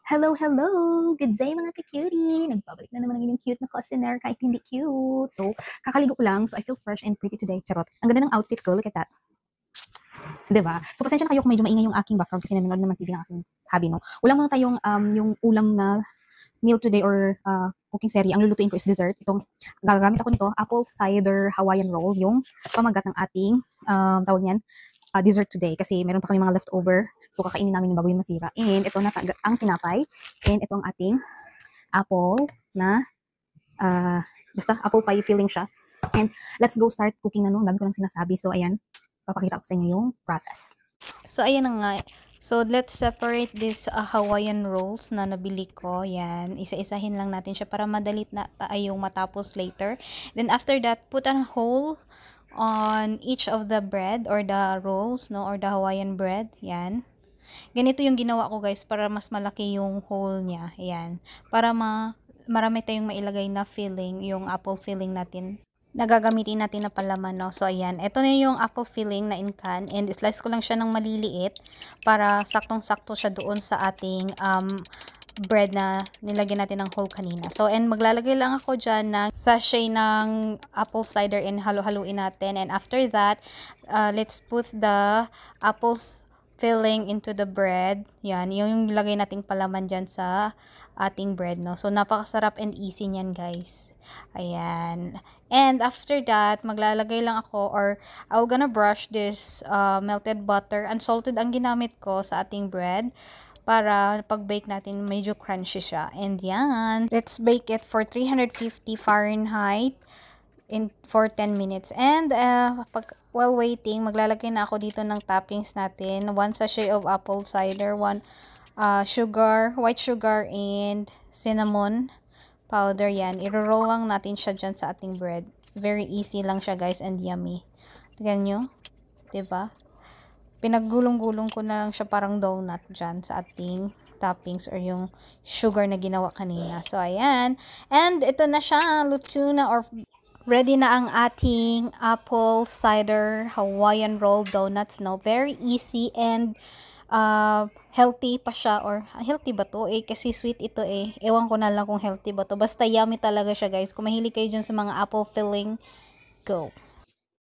Hello, hello! Good day mga ka-cutie! Nagbabalik na naman ang inyong cute na customer kahit hindi cute. So, kakaligo ko lang, so I feel fresh and pretty today. Charot. Ang ganda ng outfit ko, look at that. 'Di ba? So, pasensya na kayo kung medyo maingay yung aking background kasi nanonood naman TV ng aking hubby, no? Wala muna tayong yung ulam na meal today or cooking series. Ang lulutuin ko is dessert. Itong gagamit ako nito, apple cider Hawaiian roll, yung pamagat ng ating tawag niyan, dessert today kasi meron pa kami mga leftover. So, kakainin namin yung bago yung masira. And ito na ang tinapay. And ito ang ating apple na basta apple pie filling siya. And let's go start cooking na, no? Dami ko lang sinasabi. So, ayan, papakita ko sa inyo yung process. So, ayan na nga. So, let's separate this Hawaiian rolls na nabili ko. Yan. Isa-isahin lang natin siya para madalit na tayong matapos later. Then, after that, put a hole on each of the bread or the rolls, no? Or the Hawaiian bread. Yan. Ganito yung ginawa ko, guys, para mas malaki yung hole niya. Yan. Para marami tayong mailagay na filling, yung apple filling natin nagagamitin natin na palaman, no? So, ayan. Ito na yung apple filling na in can. And slice ko lang siya ng maliliit para saktong-sakto siya doon sa ating bread na nilagyan natin ng whole kanina. So, and maglalagay lang ako dyan ng sachet ng apple cider and halo-haluin natin. And after that, let's put the apples filling into the bread. Yan. Yung lagay nating palaman dyan sa ating bread, no? So, napakasarap and easy niyan, guys. Ayan. And after that, maglalagay lang ako or I'm gonna brush this melted butter. Unsalted ang ginamit ko sa ating bread para pag-bake natin medyo crunchy siya. And yan. Let's bake it for 350 Fahrenheit for 10 minutes. And while waiting, maglalagay na ako dito ng toppings natin. 1 sachet of apple cider, 1 sugar, white sugar, and cinnamon powder. Yan. I-roll lang natin siya dyan sa ating bread. Very easy lang siya, guys, and yummy. Tignan nyo. Diba? Pinaggulong-gulong ko na lang siya parang donut dyan sa ating toppings or yung sugar na ginawa kanina. So, ayan. And ito na siya. Luto na or ready na ang ating apple cider Hawaiian roll donuts, no? Very easy and healthy pa siya, or healthy ba to kasi sweet ito ewan ko na lang kung healthy ba to, basta yummy talaga siya, guys. Kung mahilig kayo dyan sa mga apple filling, go.